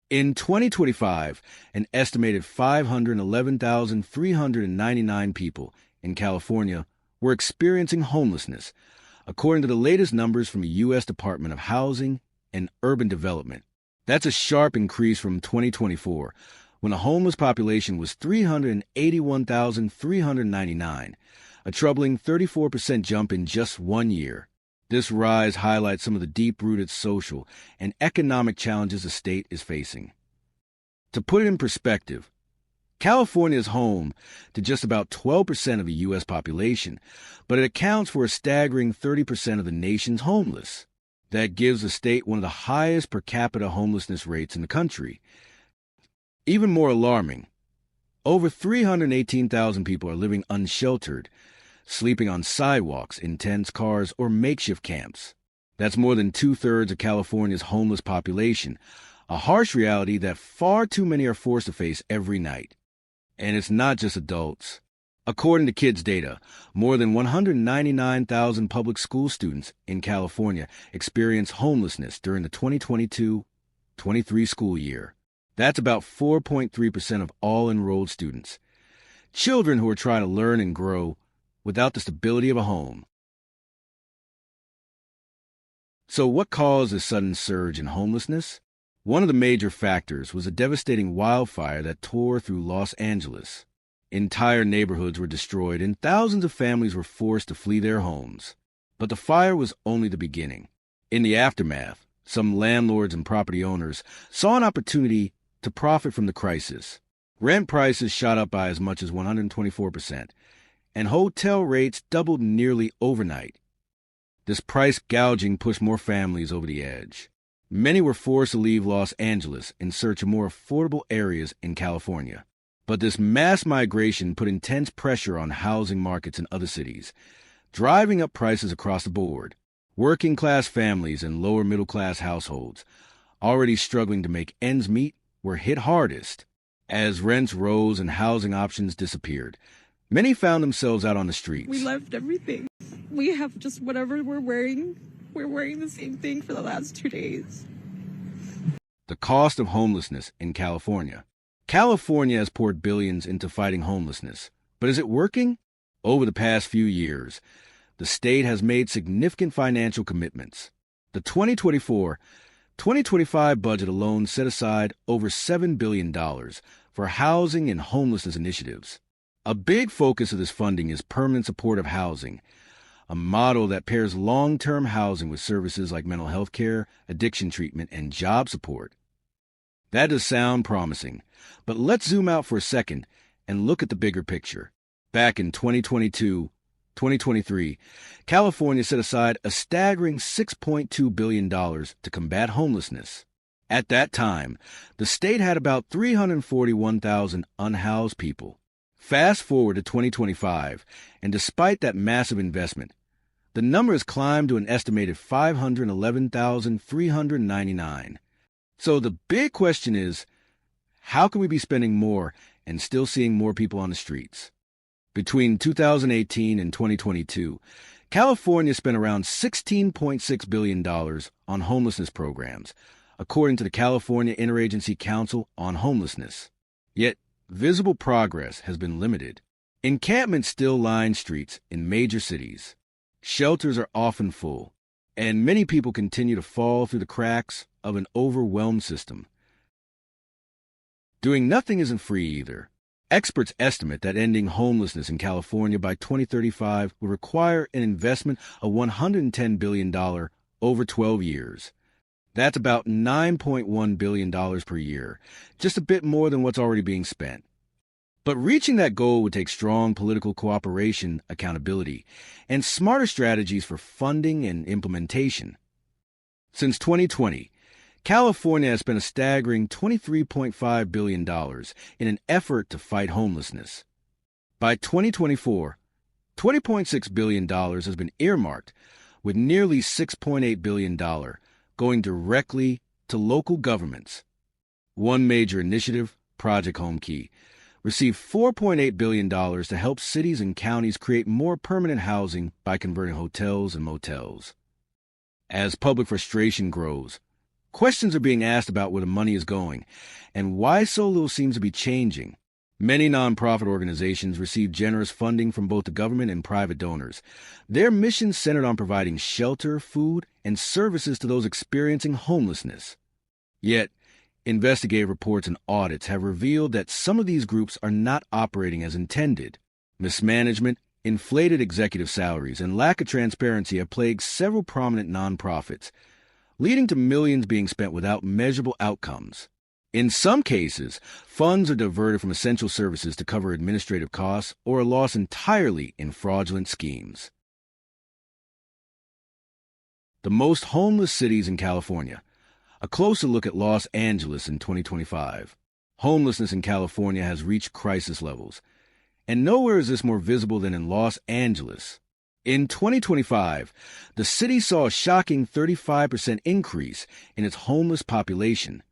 In 2025, an estimated 511,399 people in California were experiencing homelessness, according to the latest numbers from the U.S. Department of Housing and Urban Development. That's a sharp increase from 2024, when the homeless population was 381,399, a troubling 34% jump in just 1 year. This rise highlights some of the deep-rooted social and economic challenges the state is facing. To put it in perspective, California is home to just about 12% of the U.S. population, but it accounts for a staggering 30% of the nation's homeless. That gives the state one of the highest per capita homelessness rates in the country. Even more alarming, over 318,000 people are living unsheltered, sleeping on sidewalks, in tents, cars, or makeshift camps. That's more than 2/3 of California's homeless population, a harsh reality that far too many are forced to face every night. And it's not just adults. According to kids' data, more than 199,000 public school students in California experienced homelessness during the 2022-23 school year. That's about 4.3% of all enrolled students. Children who are trying to learn and grow without the stability of a home. So what caused this sudden surge in homelessness? One of the major factors was a devastating wildfire that tore through Los Angeles. Entire neighborhoods were destroyed and thousands of families were forced to flee their homes. But the fire was only the beginning. In the aftermath, some landlords and property owners saw an opportunity to profit from the crisis. Rent prices shot up by as much as 124%, and hotel rates doubled nearly overnight. This price gouging pushed more families over the edge. Many were forced to leave Los Angeles in search of more affordable areas in California. But this mass migration put intense pressure on housing markets in other cities, driving up prices across the board. Working-class families and lower-middle-class households, already struggling to make ends meet, were hit hardest. As rents rose and housing options disappeared, many found themselves out on the streets. We left everything. We have just whatever we're wearing. We're wearing the same thing for the last 2 days. The cost of homelessness in California. California has poured billions into fighting homelessness, but is it working? Over the past few years, the state has made significant financial commitments. The 2024-2025 budget alone set aside over $7 billion for housing and homelessness initiatives. A big focus of this funding is permanent supportive housing, a model that pairs long-term housing with services like mental health care, addiction treatment, and job support. That does sound promising, but let's zoom out for a second and look at the bigger picture. Back in 2022-2023, California set aside a staggering $6.2 billion to combat homelessness. At that time, the state had about 341,000 unhoused people. Fast forward to 2025, and despite that massive investment, the number has climbed to an estimated 511,399. So the big question is, how can we be spending more and still seeing more people on the streets? Between 2018 and 2022, California spent around $16.6 billion on homelessness programs, according to the California Interagency Council on Homelessness. Yet, visible progress has been limited. Encampments still line streets in major cities. Shelters are often full, and many people continue to fall through the cracks of an overwhelmed system. Doing nothing isn't free either. Experts estimate that ending homelessness in California by 2035 will require an investment of $110 billion over 12 years. That's about $9.1 billion per year, just a bit more than what's already being spent. But reaching that goal would take strong political cooperation, accountability, and smarter strategies for funding and implementation. Since 2020, California has spent a staggering $23.5 billion in an effort to fight homelessness. By 2024, $20.6 billion has been earmarked, with nearly $6.8 billion going directly to local governments. One major initiative, Project Home Key, received $4.8 billion to help cities and counties create more permanent housing by converting hotels and motels. As public frustration grows, Questions are being asked about where the money is going and why so little seems to be changing. Many nonprofit organizations receive generous funding from both the government and private donors. Their mission centered on providing shelter, food, and services to those experiencing homelessness. Yet, investigative reports and audits have revealed that some of these groups are not operating as intended. Mismanagement, inflated executive salaries, and lack of transparency have plagued several prominent nonprofits, leading to millions being spent without measurable outcomes. In some cases, funds are diverted from essential services to cover administrative costs or are lost entirely in fraudulent schemes. The most homeless cities in California. A closer look at Los Angeles in 2025. Homelessness in California has reached crisis levels, and nowhere is this more visible than in Los Angeles. In 2025, the city saw a shocking 35% increase in its homeless population,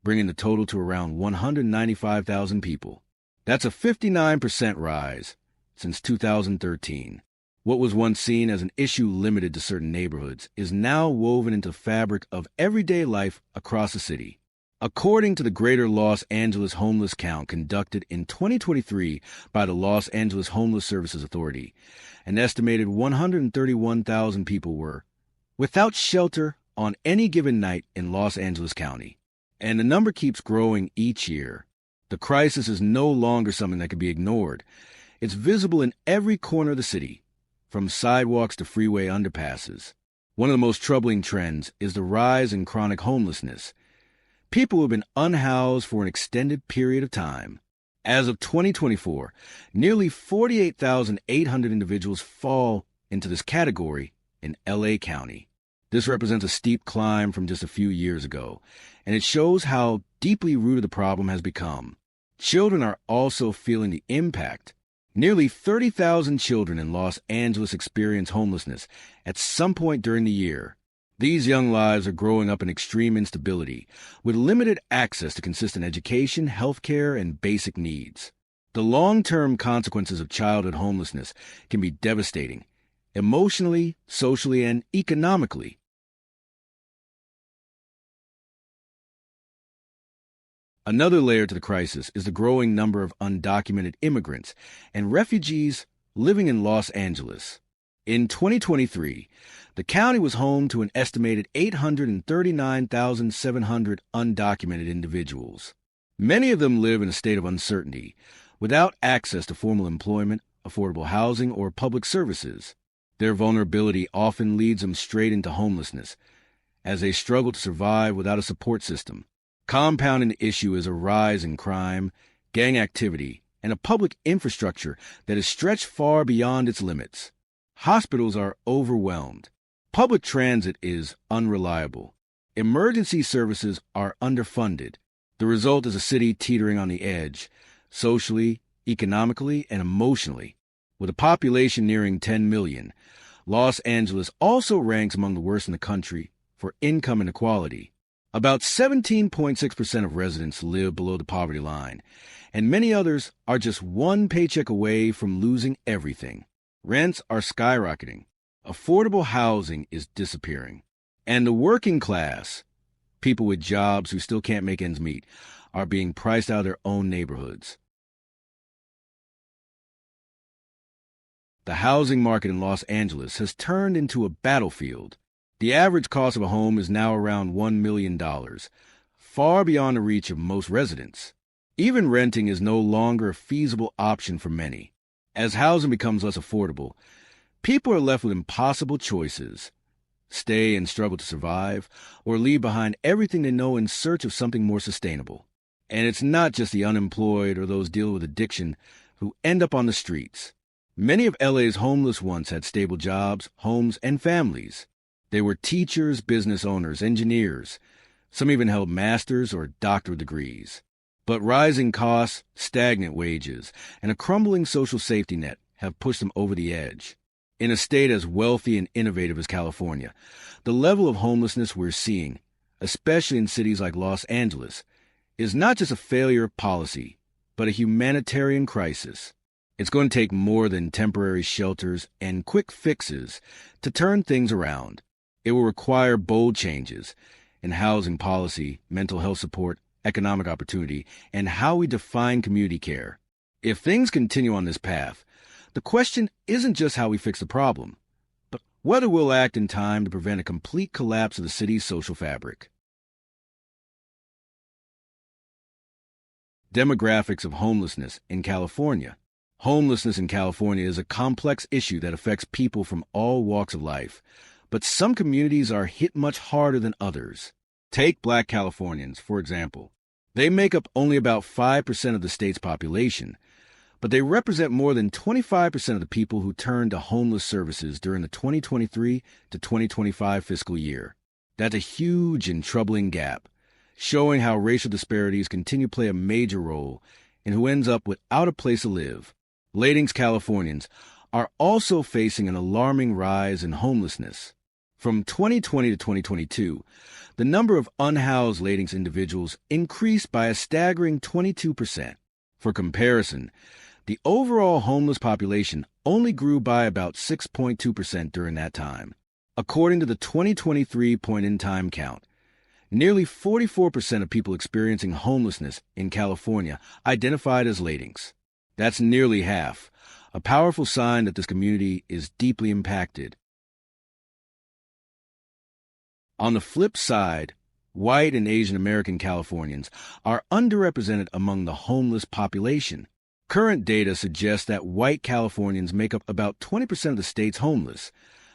bringing the total to around 195,000 people. That's a 59% rise since 2013. What was once seen as an issue limited to certain neighborhoods is now woven into the fabric of everyday life across the city. According to the Greater Los Angeles Homeless Count conducted in 2023 by the Los Angeles Homeless Services Authority, an estimated 131,000 people were without shelter on any given night in Los Angeles County. And the number keeps growing each year. The crisis is no longer something that can be ignored. It's visible in every corner of the city, from sidewalks to freeway underpasses. One of the most troubling trends is the rise in chronic homelessness. People who have been unhoused for an extended period of time. As of 2024, nearly 48,800 individuals fall into this category in LA County. This represents a steep climb from just a few years ago, and it shows how deeply rooted the problem has become. Children are also feeling the impact. Nearly 30,000 children in Los Angeles experience homelessness at some point during the year. These young lives are growing up in extreme instability, with limited access to consistent education, healthcare, and basic needs. The long-term consequences of childhood homelessness can be devastating, emotionally, socially, and economically. Another layer to the crisis is the growing number of undocumented immigrants and refugees living in Los Angeles. In 2023, the county was home to an estimated 839,700 undocumented individuals. Many of them live in a state of uncertainty, without access to formal employment, affordable housing, or public services. Their vulnerability often leads them straight into homelessness, as they struggle to survive without a support system. Compounding the issue is a rise in crime, gang activity, and a public infrastructure that is stretched far beyond its limits. Hospitals are overwhelmed. Public transit is unreliable. Emergency services are underfunded. The result is a city teetering on the edge, socially, economically, and emotionally. With a population nearing 10 million, Los Angeles also ranks among the worst in the country for income inequality. About 17.6% of residents live below the poverty line, and many others are just one paycheck away from losing everything. Rents are skyrocketing. Affordable housing is disappearing. And the working class, people with jobs who still can't make ends meet, are being priced out of their own neighborhoods. The housing market in Los Angeles has turned into a battlefield. The average cost of a home is now around $1 million, far beyond the reach of most residents. Even renting is no longer a feasible option for many. As housing becomes less affordable, people are left with impossible choices: stay and struggle to survive, or leave behind everything they know in search of something more sustainable. And it's not just the unemployed or those dealing with addiction who end up on the streets. Many of LA's homeless once had stable jobs, homes, and families. They were teachers, business owners, engineers. Some even held master's or doctorate degrees. But rising costs, stagnant wages, and a crumbling social safety net have pushed them over the edge. In a state as wealthy and innovative as California, the level of homelessness we're seeing, especially in cities like Los Angeles, is not just a failure of policy, but a humanitarian crisis. It's going to take more than temporary shelters and quick fixes to turn things around. It will require bold changes, in housing policy, mental health support, economic opportunity, and how we define community care. If things continue on this path, the question isn't just how we fix the problem, but whether we'll act in time to prevent a complete collapse of the city's social fabric. Demographics of homelessness in California. Homelessness in California is a complex issue that affects people from all walks of life, but some communities are hit much harder than others. Take Black Californians, for example. They make up only about 5% of the state's population, but they represent more than 25% of the people who turned to homeless services during the 2023 to 2025 fiscal year. That's a huge and troubling gap, showing how racial disparities continue to play a major role in who ends up without a place to live. Latings Californians are also facing an alarming rise in homelessness. From 2020 to 2022, the number of unhoused Latings individuals increased by a staggering 22%. For comparison, the overall homeless population only grew by about 6.2% during that time. According to the 2023 point-in-time count, nearly 44% of people experiencing homelessness in California identified as Latings. That's nearly half, a powerful sign that this community is deeply impacted. On the flip side, white and Asian American Californians are underrepresented among the homeless population. Current data suggests that white Californians make up about 20% of the state's homeless,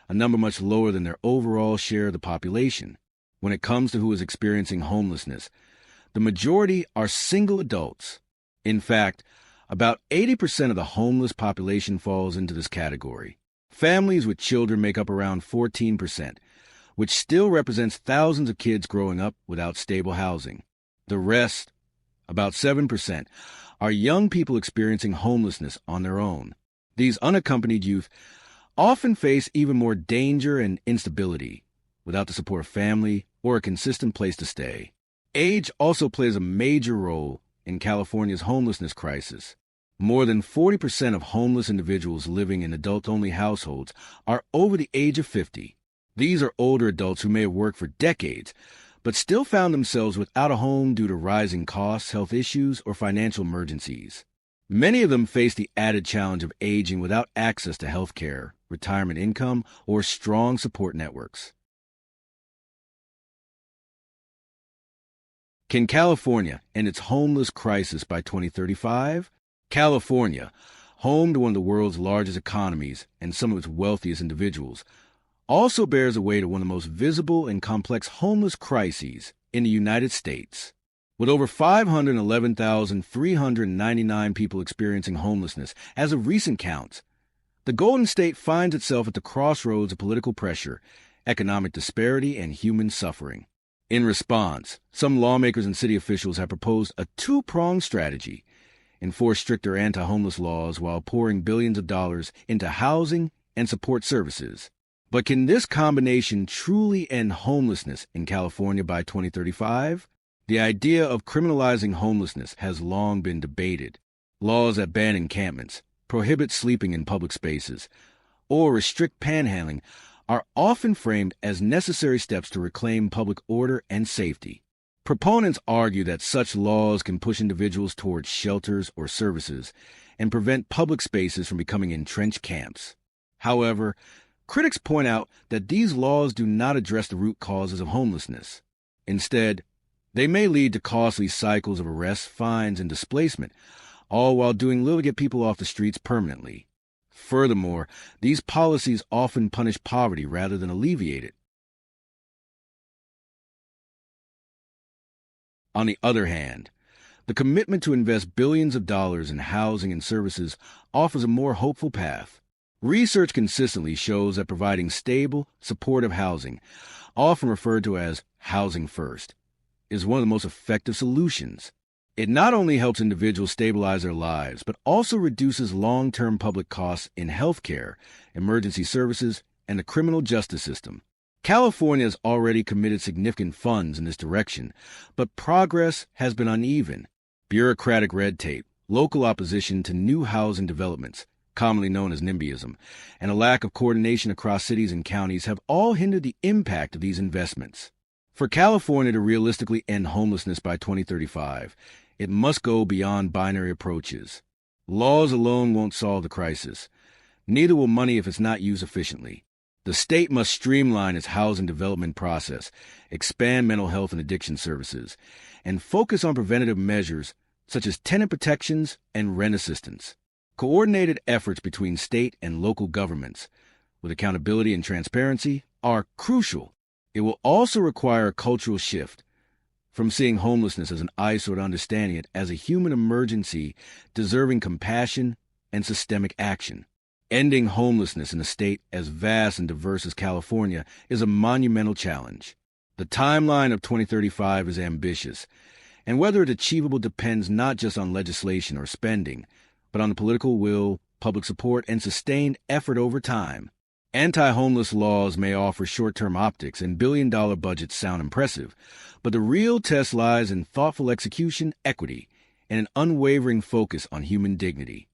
a number much lower than their overall share of the population. When it comes to who is experiencing homelessness, the majority are single adults. In fact, about 80% of the homeless population falls into this category. Families with children make up around 14%, which still represents thousands of kids growing up without stable housing. The rest, about 7%, are young people experiencing homelessness on their own. These unaccompanied youth often face even more danger and instability without the support of family or a consistent place to stay. Age also plays a major role in California's homelessness crisis. More than 40% of homeless individuals living in adult-only households are over the age of 50. These are older adults who may have worked for decades, but still found themselves without a home due to rising costs, health issues, or financial emergencies. Many of them face the added challenge of aging without access to health care, retirement income, or strong support networks. Can California end its homeless crisis by 2035? California, home to one of the world's largest economies and some of its wealthiest individuals, also bears the weight of one of the most visible and complex homeless crises in the United States. With over 511,399 people experiencing homelessness as of recent counts, the Golden State finds itself at the crossroads of political pressure, economic disparity, and human suffering. In response, some lawmakers and city officials have proposed a two-pronged strategy: enforce stricter anti-homeless laws while pouring billions of dollars into housing and support services. But can this combination truly end homelessness in California by 2035? The idea of criminalizing homelessness has long been debated. Laws that ban encampments, prohibit sleeping in public spaces, or restrict panhandling are often framed as necessary steps to reclaim public order and safety. Proponents argue that such laws can push individuals towards shelters or services and prevent public spaces from becoming entrenched camps. However, critics point out that these laws do not address the root causes of homelessness. Instead, they may lead to costly cycles of arrests, fines, and displacement, all while doing little to get people off the streets permanently. Furthermore, these policies often punish poverty rather than alleviate it. On the other hand, the commitment to invest billions of dollars in housing and services offers a more hopeful path. Research consistently shows that providing stable, supportive housing, often referred to as housing first, is one of the most effective solutions. It not only helps individuals stabilize their lives, but also reduces long-term public costs in healthcare, emergency services, and the criminal justice system. California has already committed significant funds in this direction, but progress has been uneven. Bureaucratic red tape, local opposition to new housing developments, commonly known as NIMBYism, and a lack of coordination across cities and counties have all hindered the impact of these investments. For California to realistically end homelessness by 2035, it must go beyond binary approaches. Laws alone won't solve the crisis. Neither will money if it's not used efficiently. The state must streamline its housing development process, expand mental health and addiction services, and focus on preventative measures such as tenant protections and rent assistance. Coordinated efforts between state and local governments, with accountability and transparency, are crucial. It will also require a cultural shift from seeing homelessness as an eyesore to understanding it as a human emergency deserving compassion and systemic action. Ending homelessness in a state as vast and diverse as California is a monumental challenge. The timeline of 2035 is ambitious, and whether it's achievable depends not just on legislation or spending, but on the political will, public support, and sustained effort over time. Anti-homeless laws may offer short-term optics, and billion-dollar budgets sound impressive, but the real test lies in thoughtful execution, equity, and an unwavering focus on human dignity.